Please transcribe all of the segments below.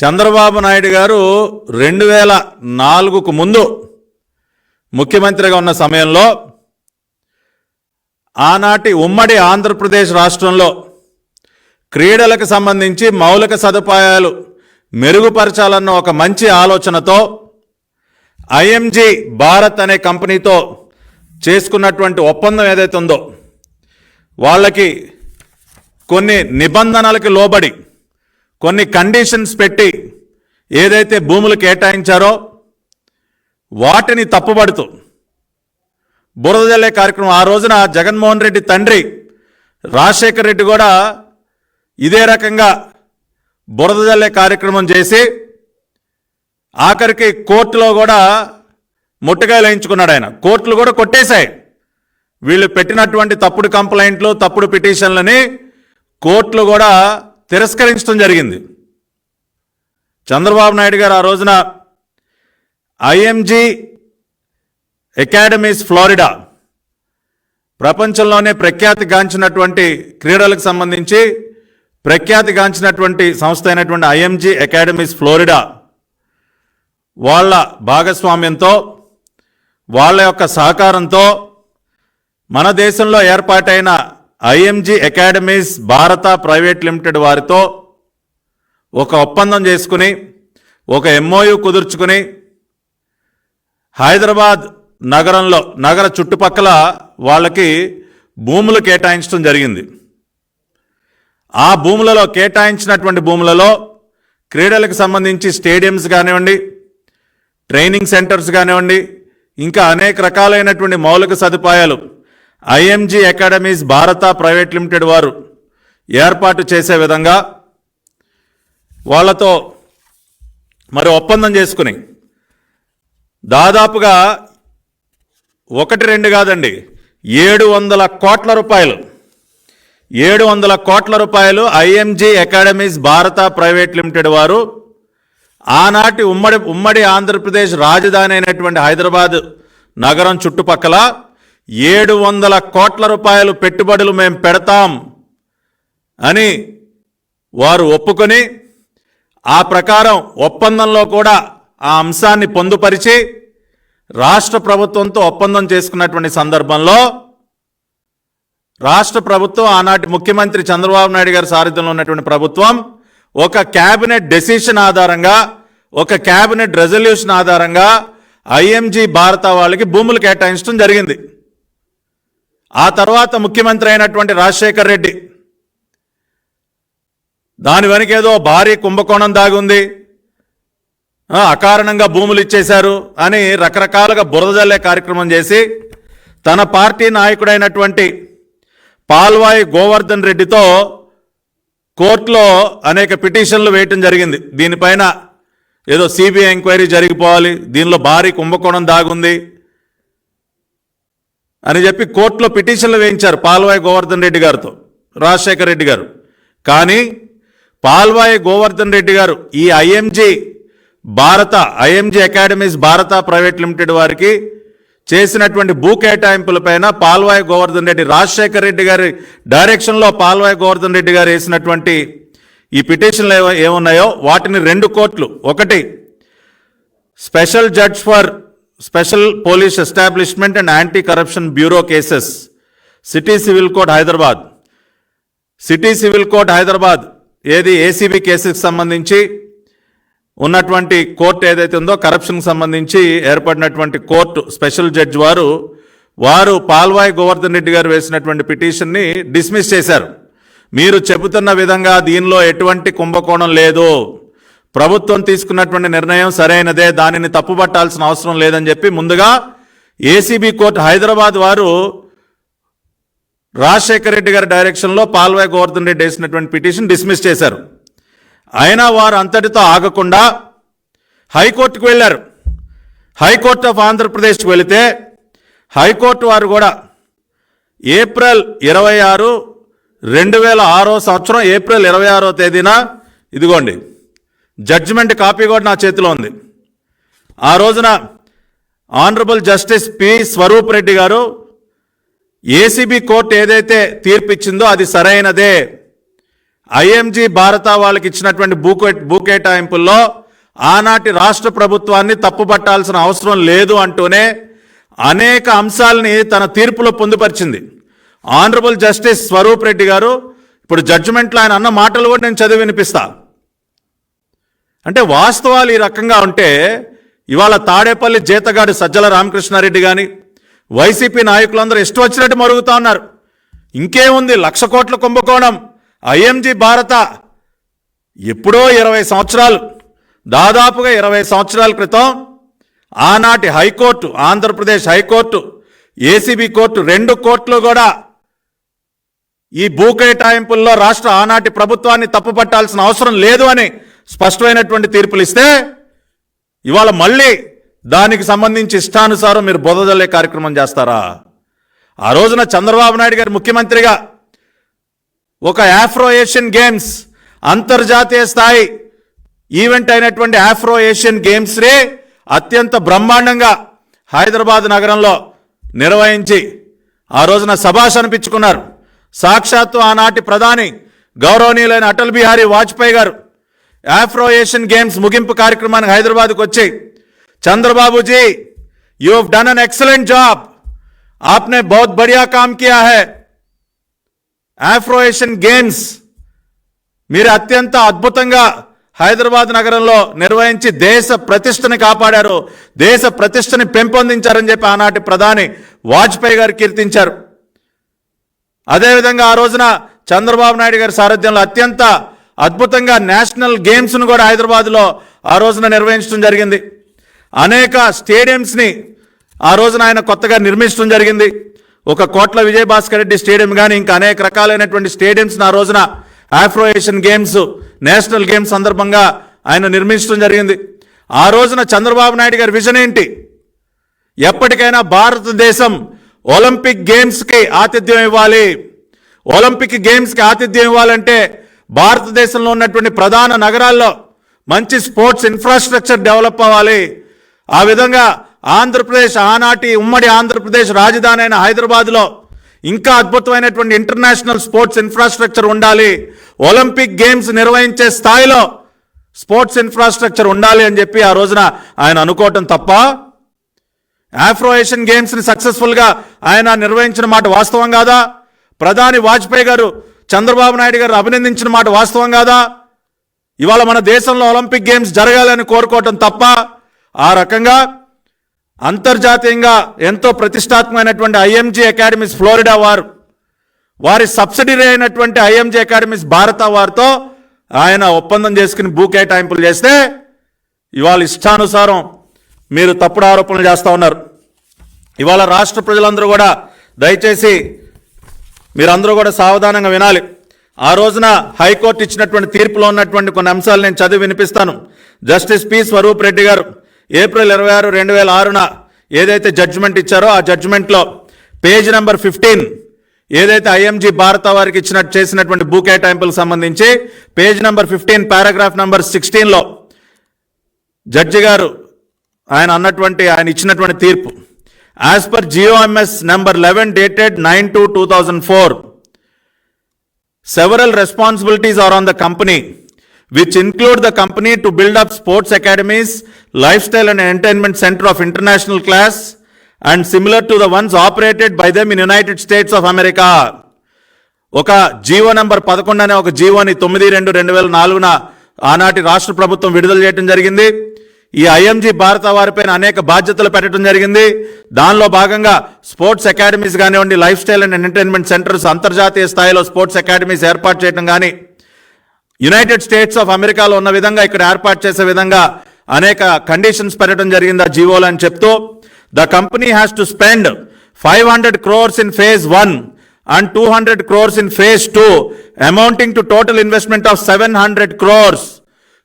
చంద్రబాబు నాయుడు గారు 2004కు ముందు ముఖ్యమంత్రిగా ఉన్న సమయంలో ఆనాటి ఉమ్మడి ఆంధ్రప్రదేశ్ రాష్ట్రంలో క్రీడలకు సంబంధించి మౌలిక సదుపాయాలు మెరుగుపరచాలన్న ఒక మంచి ఆలోచనతో ఐఎంజీ భారత్ అనే కంపెనీతో చేసుకున్నటువంటి ఒప్పందం ఏదైతే ఉందో వాళ్ళకి కొన్ని నిబంధనలకు లోబడి కొన్ని కండిషన్స్ పెట్టి ఏదైతే భూములు కేటాయించారో వాటిని తప్పుపడుతూ బురద జల్లే కార్యక్రమం ఆ రోజున జగన్మోహన్ రెడ్డి తండ్రి రాజశేఖర్ రెడ్డి కూడా ఇదే రకంగా బురద జల్లే కార్యక్రమం చేసి ఆఖరికి కోర్టులో కూడా ముట్టకాయలు వేయించుకున్నాడు ఆయన. కోర్టులు కూడా కొట్టేశాయి. వీళ్ళు పెట్టినటువంటి తప్పుడు కంప్లైంట్లు తప్పుడు పిటిషన్లని కోర్టులు కూడా తిరస్కరించడం జరిగింది. చంద్రబాబు నాయుడు గారు ఆ రోజున ఐఎంజీ అకాడమీస్ ఫ్లోరిడా ప్రపంచంలోనే ప్రఖ్యాతిగాంచినటువంటి క్రీడలకు సంబంధించి ప్రఖ్యాతిగాంచినటువంటి సంస్థ అయినటువంటి ఐఎంజీ అకాడమీస్ ఫ్లోరిడా వాళ్ళ భాగస్వామ్యంతో వాళ్ళ యొక్క సహకారంతో మన దేశంలో ఏర్పాటైన ఐఎంజీ అకాడమీస్ భారత ప్రైవేట్ లిమిటెడ్ వారితో ఒక ఒప్పందం చేసుకుని ఒక ఎంఓయు కుదుర్చుకుని హైదరాబాద్ నగర చుట్టుపక్కల వాళ్ళకి భూములు కేటాయించడం జరిగింది. ఆ భూములలో కేటాయించినటువంటి భూములలో క్రీడలకు సంబంధించి స్టేడియంస్ కానివ్వండి, ట్రైనింగ్ సెంటర్స్ కానివ్వండి, ఇంకా అనేక రకాలైనటువంటి మౌలిక సదుపాయాలు ఐఎంజీ అకాడమీస్ భారత ప్రైవేట్ లిమిటెడ్ వారు ఏర్పాటు చేసే విధంగా వాళ్ళతో మరి ఒప్పందం చేసుకుని దాదాపుగా 1-2 కాదండి 700 కోట్ల రూపాయలు 700 కోట్ల రూపాయలు ఐఎంజీ అకాడమీస్ భారత ప్రైవేట్ లిమిటెడ్ వారు ఆనాటి ఉమ్మడి ఆంధ్రప్రదేశ్ రాజధాని అయినటువంటి హైదరాబాద్ నగరం చుట్టుపక్కల 700 కోట్ల రూపాయలు పెట్టుబడులు మేము పెడతాం అని వారు ఒప్పుకొని ఆ ప్రకారం ఒప్పందంలో కూడా ఆ అంశాన్ని పొందుపరిచి రాష్ట్ర ప్రభుత్వంతో ఒప్పందం చేసుకున్నటువంటి సందర్భంలో రాష్ట్ర ప్రభుత్వం ఆనాటి ముఖ్యమంత్రి చంద్రబాబు నాయుడు గారి సారథ్యంలో ఉన్నటువంటి ప్రభుత్వం ఒక క్యాబినెట్ డెసిషన్ ఆధారంగా ఒక క్యాబినెట్ రెజల్యూషన్ ఆధారంగా ఐఎంజీ భారత వాళ్ళకి భూములు కేటాయించడం జరిగింది. ఆ తర్వాత ముఖ్యమంత్రి అయినటువంటి రాజశేఖర్ రెడ్డి దాని వెనక ఏదో భారీ కుంభకోణం దాగుంది, అకారణంగా భూములు ఇచ్చేశారు అని రకరకాలుగా బురద జల్లే కార్యక్రమం చేసి తన పార్టీ నాయకుడైనటువంటి పాల్వాయి గోవర్ధన్ రెడ్డితో కోర్టులో అనేక పిటిషన్లు వేయటం జరిగింది. దీనిపైన ఏదో సిబిఐ ఎంక్వైరీ జరిగిపోవాలి, దీనిలో భారీ కుంభకోణం దాగుంది అని చెప్పి కోర్టులో పిటిషన్లు వేయించారు పాల్వాయి గోవర్ధన్ రెడ్డి గారితో రాజశేఖర్ రెడ్డి గారు. కానీ పాల్వాయి గోవర్ధన్ రెడ్డి గారు ఈ ఐఎంజీ అకాడమీస్ భారత ప్రైవేట్ లిమిటెడ్ వారికి చేసినటువంటి భూ కేటాయింపులపైన పాల్వాయి గోవర్ధన్ రెడ్డి రాజశేఖర్ రెడ్డి గారి డైరెక్షన్లో పాల్వాయి గోవర్ధన్ రెడ్డి గారు వేసినటువంటి ఈ పిటిషన్లు ఏమున్నాయో వాటిని 2 కోర్టులు, ఒకటి special judge for special police establishment and anti corruption bureau cases city civil court Hyderabad ఏది ఏసీబీ కేసుకు సంబంధించి ఉన్నటువంటి కోర్టు ఏదైతే ఉందో కరప్షన్కి సంబంధించి ఏర్పడినటువంటి కోర్టు స్పెషల్ జడ్జ్ వారు పాల్వాయి గోవర్ధన్ రెడ్డి గారు వేసినటువంటి పిటిషన్ని డిస్మిస్ చేశారు. మీరు చెబుతున్న విధంగా దీనిలో ఎటువంటి కుంభకోణం లేదు, ప్రభుత్వం తీసుకున్నటువంటి నిర్ణయం సరైనదే, దానిని తప్పుపట్టాల్సిన అవసరం లేదని చెప్పి ముందుగా ఏసీబీ కోర్టు హైదరాబాద్ వారు రాజశేఖర్ రెడ్డి గారి డైరెక్షన్లో పాల్వాయి గోవర్ధన్ రెడ్డి వేసినటువంటి పిటిషన్ డిస్మిస్ చేశారు. అయినా వారు అంతటితో ఆగకుండా హైకోర్టుకు వెళ్ళారు. హైకోర్టు ఆఫ్ ఆంధ్రప్రదేశ్కి వెళితే హైకోర్టు వారు కూడా ఏప్రిల్ 26, 2006 సంవత్సరం ఏప్రిల్ 26వ తేదీన ఇదిగోండి జడ్జిమెంట్ కాపీ కూడా నా చేతిలో ఉంది. ఆ రోజున honourable justice P Swaroop Reddy garu ACB court ఏదైతే తీర్పు ఇచ్చిందో అది సరైనదే, ఐఎంజీ భారత వాళ్ళకి ఇచ్చినటువంటి భూ కేటాయింపుల్లో ఆనాటి రాష్ట్ర ప్రభుత్వాన్ని తప్పుపట్టాల్సిన అవసరం లేదు అంటూనే అనేక అంశాలని తన తీర్పులో పొందుపరిచింది. ఆనరబుల్ జస్టిస్ స్వరూప్ రెడ్డి గారు ఇప్పుడు జడ్జిమెంట్లో ఆయన అన్న మాటలు కూడా నేను చదివి వినిపిస్తా. అంటే వాస్తవాలు ఈ రకంగా ఉంటే ఇవాళ తాడేపల్లి జీతగాడు సజ్జల రామకృష్ణారెడ్డి కానీ వైసీపీ నాయకులందరూ ఇష్టం వచ్చినట్టు మరుగుతూ ఉన్నారు. ఇంకేముంది, 1,00,000 కోట్ల కుంభకోణం ఐఎంజీ భారత ఎప్పుడో 20 సంవత్సరాలు, దాదాపుగా 20 సంవత్సరాల క్రితం ఆనాటి high court, Andhra Pradesh high court, ACB court 2 కోర్టులు కూడా ఈ భూ కేటాయింపుల్లో రాష్ట్ర ఆనాటి ప్రభుత్వాన్ని తప్పుపట్టాల్సిన అవసరం లేదు అని స్పష్టమైనటువంటి తీర్పులు ఇస్తే ఇవాళ మళ్ళీ దానికి సంబంధించి ఇష్టానుసారం మీరు బురదజల్లే కార్యక్రమం చేస్తారా? ఆ రోజున చంద్రబాబు నాయుడు గారు ముఖ్యమంత్రిగా ఒక ఆఫ్రో ఏషియన్ గేమ్స్ అంతర్జాతీయ స్థాయి ఈవెంట్ అయినటువంటి ఆఫ్రో ఏషియన్ గేమ్స్ రే అత్యంత బ్రహ్మాండంగా హైదరాబాద్ నగరంలో నిర్వహించి ఆ రోజున శభాష్ అనిపించుకున్నారు. సాక్షాత్తు ఆనాటి ప్రధాని గౌరవనీయులైన అటల్ బిహారీ వాజ్పేయి గారు ఆఫ్రో ఏషియన్ గేమ్స్ ముగింపు కార్యక్రమానికి హైదరాబాద్కు వచ్చి, Chandrababuji you have done an excellent job, आपने बहुत बढ़िया काम किया है, ఆఫ్రో ఏషియన్ గేమ్స్ మీరు అత్యంత అద్భుతంగా హైదరాబాద్ నగరంలో నిర్వహించి దేశ ప్రతిష్టని కాపాడారు, దేశ ప్రతిష్టని పెంపొందించారని చెప్పి ఆనాటి ప్రధాని వాజ్పేయి గారు కీర్తించారు. అదేవిధంగా ఆ రోజున చంద్రబాబు నాయుడు గారి సారథ్యంలో అత్యంత అద్భుతంగా నేషనల్ గేమ్స్ను కూడా హైదరాబాద్లో ఆ రోజున నిర్వహించడం జరిగింది. అనేక స్టేడియంస్ని ఆ రోజున ఆయన కొత్తగా నిర్మించడం జరిగింది. ఒక కోట్ల విజయభాస్కర్ రెడ్డి స్టేడియం కానీ ఇంకా అనేక రకాలైనటువంటి స్టేడియంస్ని ఆ రోజున Afro Asian games, national games సందర్భంగా ఆయన నిర్మించడం జరిగింది. ఆ రోజున చంద్రబాబు నాయుడు గారి విజన్ ఏంటి? ఎప్పటికైనా భారతదేశం ఒలింపిక్ గేమ్స్కి ఆతిథ్యం ఇవ్వాలి. ఒలింపిక్ గేమ్స్కి ఆతిథ్యం ఇవ్వాలంటే భారతదేశంలో ఉన్నటువంటి ప్రధాన నగరాల్లో మంచి స్పోర్ట్స్ ఇన్ఫ్రాస్ట్రక్చర్ డెవలప్ అవ్వాలి. ఆ విధంగా ఆంధ్రప్రదేశ్, ఆనాటి ఉమ్మడి ఆంధ్రప్రదేశ్ రాజధాని అయిన హైదరాబాద్లో ఇంకా అద్భుతమైనటువంటి ఇంటర్నేషనల్ స్పోర్ట్స్ ఇన్ఫ్రాస్ట్రక్చర్ ఉండాలి. ఒలింపిక్ గేమ్స్ నిర్వహించే స్థాయిలో స్పోర్ట్స్ ఇన్ఫ్రాస్ట్రక్చర్ ఉండాలి అని చెప్పి ఆ రోజున ఆయన అనుకోవటం తప్ప, ఆఫ్రో ఏషియన్ గేమ్స్ని సక్సెస్ఫుల్గా ఆయన నిర్వహించిన మాట వాస్తవం కాదా? ప్రధాని వాజ్పేయి గారు చంద్రబాబు నాయుడు గారు అభినందించిన మాట వాస్తవం కాదా? ఇవాళ మన దేశంలో ఒలింపిక్ గేమ్స్ జరగాలని కోరుకోవటం తప్ప, ఆ రకంగా అంతర్జాతీయంగా ఎంతో ప్రతిష్టాత్మకమైనటువంటి ఐఎంజీ అకాడమీస్ ఫ్లోరిడా వారి సబ్సిడరీ అయినటువంటి ఐఎంజీ అకాడమీస్ భారత వారితో ఆయన ఒప్పందం చేసుకుని భూ కేటాయింపులు చేస్తే ఇవాళ ఇష్టానుసారం మీరు తప్పుడు ఆరోపణలు చేస్తూ ఉన్నారు. ఇవాళ రాష్ట్ర ప్రజలందరూ కూడా దయచేసి మీరందరూ కూడా సావధానంగా వినాలి. ఆ రోజున హైకోర్టు ఇచ్చినటువంటి తీర్పులో ఉన్నటువంటి కొన్ని అంశాలు నేను చదివి వినిపిస్తాను. జస్టిస్ పి స్వరూప్ రెడ్డి గారు ఏప్రిల్ 26, 2006న ఏదైతే జడ్జిమెంట్ ఇచ్చారో ఆ జడ్జిమెంట్లో పేజ్ నెంబర్ 15 ఏదైతే ఐఎంజీ భారత వారికి చేసినటువంటి భూ కేటాయింపులకు సంబంధించి పేజ్ నెంబర్ 15 పారాగ్రాఫ్ నెంబర్ 16లో జడ్జి గారు ఆయన ఇచ్చినటువంటి తీర్పు, as per GOMS number 11 dated 9/2/2004, several responsibilities are on the company, which include the company to build up sports academies, lifestyle and entertainment center of international class and similar to the ones operated by them in United States of America. ఒక GO number 11 అనే ఒక జీవోని 9/2/2004న ఆనాటి రాష్ట్ర ప్రభుత్వం విడుదల చేయడం జరిగింది. ఈ ఐఎంజీ భారత వారిపైన అనేక బాధ్యతలు పెట్టడం జరిగింది. దానిలో భాగంగా స్పోర్ట్స్ అకాడమీస్ కానివ్వండి, life style and entertainment centres అంతర్జాతీయ స్థాయిలో స్పోర్ట్స్ అకాడమీస్ ఏర్పాటు చేయడం కానీ, యునైటెడ్ స్టేట్స్ ఆఫ్ అమెరికాలో ఉన్న విధంగా ఇక్కడ ఏర్పాటు చేసే విధంగా అనేక కండిషన్స్ పెట్టడం జరిగింది ఆ జీవోలో అని చెప్తూ, the company has to spend 500 crores in phase 1 and 200 crores in phase 2, amounting to total investment of 700 crores.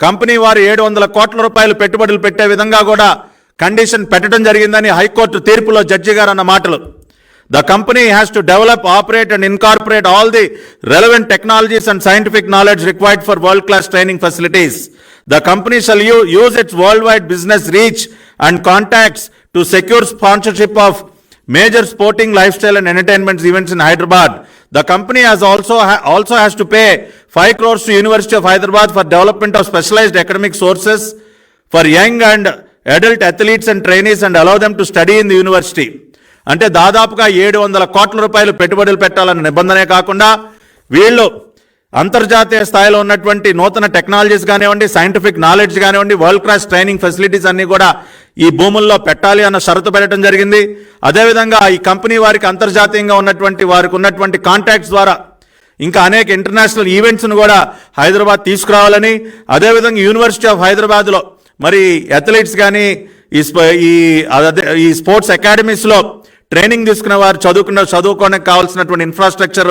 Company వారు 700 కోట్ల రూపాయలు పెట్టుబడులు పెట్టే విధంగా కూడా కండిషన్ పెట్టడం జరిగిందని హైకోర్టు తీర్పులో జడ్జి గారు అన్న మాటలు. The company has to develop, operate and incorporate all the relevant technologies and scientific knowledge required for world-class training facilities. The company shall use its worldwide business reach and contacts to secure sponsorship of major sporting, lifestyle and entertainment events in Hyderabad. The company has also has to pay 5 crores to University of Hyderabad for development of specialized academic sources for young and adult athletes and trainees and allow them to study in the university. అంటే దాదాపుగా 700 కోట్ల రూపాయలు పెట్టుబడులు పెట్టాలన్న నిబంధనే కాకుండా వీళ్ళు అంతర్జాతీయ స్థాయిలో ఉన్నటువంటి నూతన టెక్నాలజీస్ కానివ్వండి, సైంటిఫిక్ నాలెడ్జ్ కానివ్వండి, వరల్డ్ క్లాస్ ట్రైనింగ్ ఫెసిలిటీస్ అన్నీ కూడా ఈ భూముల్లో పెట్టాలి అన్న షరతు పెట్టడం జరిగింది. అదేవిధంగా ఈ కంపెనీ వారికి అంతర్జాతీయంగా ఉన్నటువంటి వారికి ఉన్నటువంటి కాంటాక్ట్స్ ద్వారా ఇంకా అనేక ఇంటర్నేషనల్ ఈవెంట్స్ను కూడా హైదరాబాద్ తీసుకురావాలని, అదేవిధంగా యూనివర్సిటీ ఆఫ్ హైదరాబాద్లో మరి అథ్లెట్స్ కానీ ఈ స్పోర్ట్స్ అకాడమీస్లో ట్రైనింగ్ తీసుకున్న వారు చదువుకోవడానికి కావాల్సినటువంటి ఇన్ఫ్రాస్ట్రక్చర్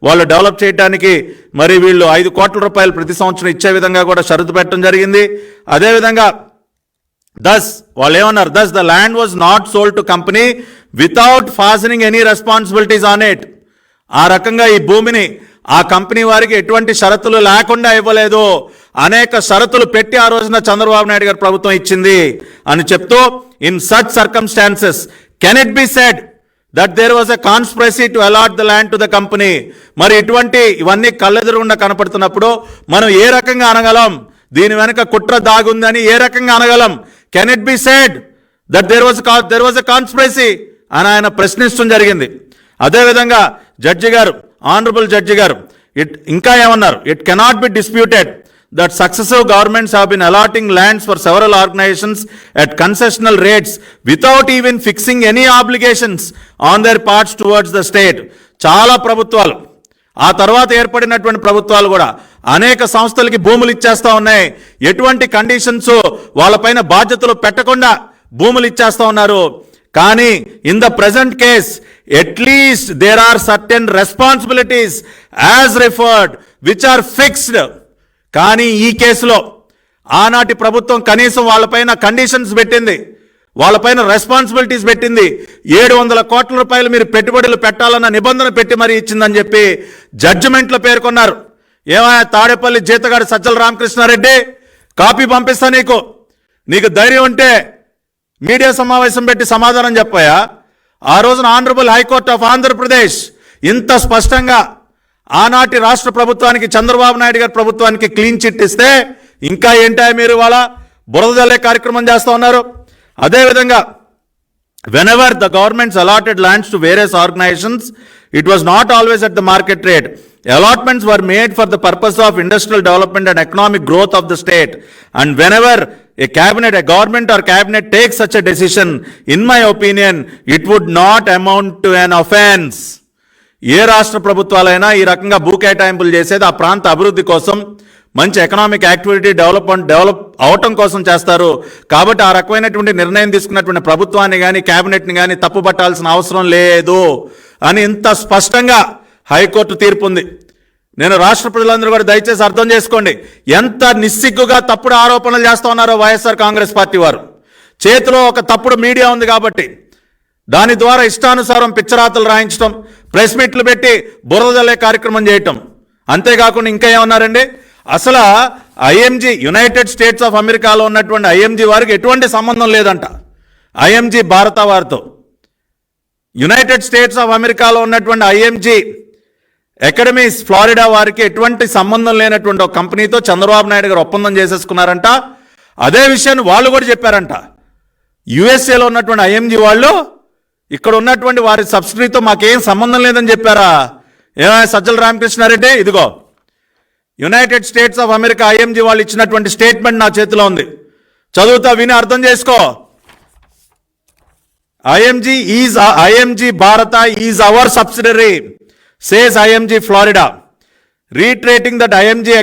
వాళ్ళు డెవలప్ చేయడానికి మరి వీళ్ళు 5 కోట్ల రూపాయలు ప్రతి సంవత్సరం ఇచ్చే విధంగా కూడా షరతు పెట్టడం జరిగింది. అదేవిధంగా వాళ్ళు ఏమన్నారు, the land was not sold to company without fastening any responsibilities on it. ఆ రకంగా ఈ భూమిని ఆ కంపెనీ వారికి ఎటువంటి షరతులు లేకుండా ఇవ్వలేదు, అనేక షరతులు పెట్టి ఆ రోజున చంద్రబాబు నాయుడు గారి ప్రభుత్వం ఇచ్చింది అని చెప్తూ, in such circumstances can it be said that there was a conspiracy to allot the land to the company. మరి ఇవన్నీ కళ్ళెదురుగుండా కనపడుతున్నప్పుడు మనం ఏ రకంగా అనగలం, దీని వెనక కుట్ర దాగుందని ఏ రకంగా అనగలం? Can it be said that there was a conspiracy అని ఆయన ప్రశ్నించడం జరిగింది. అదేవిధంగా ఆనరబుల్ జడ్జి గారు ఇంకా ఏమన్నారు, it cannot be disputed that successive governments have been allotting lands for several organizations at concessional rates without even fixing any obligations on their parts towards the state. చాలా ప్రభుత్వాలు, ఆ తర్వాత ఏర్పడినటువంటి ప్రభుత్వాలు కూడా అనేక సంస్థలకి భూములు ఇచ్చేస్తా ఉన్నాయి. ఎటువంటి కండిషన్స్ వాళ్ళపైన బాధ్యతలు పెట్టకుండా భూములు ఇచ్చేస్తా ఉన్నారు. కానీ in the present case at least there are certain responsibilities as referred which are fixed. కానీ ఈ కేసులో ఆనాటి ప్రభుత్వం కనీసం వాళ్ళపైన కండిషన్స్ పెట్టింది, వాళ్ళపైన రెస్పాన్సిబిలిటీస్ పెట్టింది. 700 కోట్ల రూపాయలు మీరు పెట్టుబడులు పెట్టాలన్న నిబంధన పెట్టి మరీ ఇచ్చిందని చెప్పి జడ్జిమెంట్లో పేర్కొన్నారు. ఏమైనా తాడేపల్లి జీతగాడు సజ్జల రామకృష్ణారెడ్డి, కాపీ పంపిస్తా నీకు ధైర్యం ఉంటే మీడియా సమావేశం పెట్టి సమాధానం చెప్పాయా? ఆ రోజున ఆనరబుల్ హైకోర్ట్ ఆఫ్ ఆంధ్రప్రదేశ్ ఇంత స్పష్టంగా ఆనాటి రాష్ట్ర ప్రభుత్వానికి, చంద్రబాబు నాయుడు గారి ప్రభుత్వానికి క్లీన్ చిట్ ఇస్తే ఇంకా ఏంటా మీరు వాళ్ళ బురద జల్లే కార్యక్రమం చేస్తూ ఉన్నారు. అదేవిధంగా whenever the governments allotted lands to various organizations, it was not always at the market rate. Allotments were made for the purpose of industrial development and economic growth of the state. And whenever a government or cabinet takes such a decision, in my opinion, it would not amount to an offense. ఏ రాష్ట్ర ప్రభుత్వాలైనా ఈ రకంగా భూ కేటాయింపులు చేసేది ఆ ప్రాంత అభివృద్ధి కోసం, మంచి ఎకనామిక్ యాక్టివిటీ డెవలప్ అవటం కోసం చేస్తారు. కాబట్టి ఆ రకమైనటువంటి నిర్ణయం తీసుకున్నటువంటి ప్రభుత్వాన్ని కానీ క్యాబినెట్ని కానీ తప్పు పట్టాల్సిన అవసరం లేదు అని ఇంత స్పష్టంగా హైకోర్టు తీర్పు ఉంది. నేను రాష్ట్ర ప్రజలందరూ కూడా దయచేసి అర్థం చేసుకోండి, ఎంత నిస్సిగ్గుగా తప్పుడు ఆరోపణలు చేస్తూ ఉన్నారో వైఎస్ఆర్ కాంగ్రెస్ పార్టీ వారు. చేతిలో ఒక తప్పుడు మీడియా ఉంది కాబట్టి దాని ద్వారా ఇష్టానుసారం పిచ్చరాతలు రాయించడం, ప్రెస్ మీట్లు పెట్టి బురద జల్లే కార్యక్రమం చేయటం. అంతేకాకుండా ఇంకా ఏమన్నారండి, అసలు ఐఎంజీ యునైటెడ్ స్టేట్స్ ఆఫ్ అమెరికాలో ఉన్నటువంటి ఐఎంజీ వారికి ఎటువంటి సంబంధం లేదంట. ఐఎంజీ భారత వారితో యునైటెడ్ స్టేట్స్ ఆఫ్ అమెరికాలో ఉన్నటువంటి ఐఎంజీ అకాడమీస్ ఫ్లోరిడా వారికి ఎటువంటి సంబంధం లేనటువంటి ఒక కంపెనీతో చంద్రబాబు నాయుడు గారు ఒప్పందం చేసేసుకున్నారంట. అదే విషయాన్ని వాళ్ళు కూడా చెప్పారంట. యుఎస్ఏలో ఉన్నటువంటి ఐఎంజీ వాళ్ళు ఇక్కడ ఉన్నటువంటి వారి సబ్సిడీతో మాకేం సంబంధం లేదని చెప్పారా? ఏమైనా సజ్జల రామకృష్ణారెడ్డి, ఇదిగో United states of America IMG వాళ్ళు ఇచ్చినటువంటి స్టేట్మెంట్ నా చేతిలో ఉంది, చదువుతా, విని అర్థం చేసుకో. ఐఎంజీ భారత is our subsidiary, says IMG Florida, retreating that IMG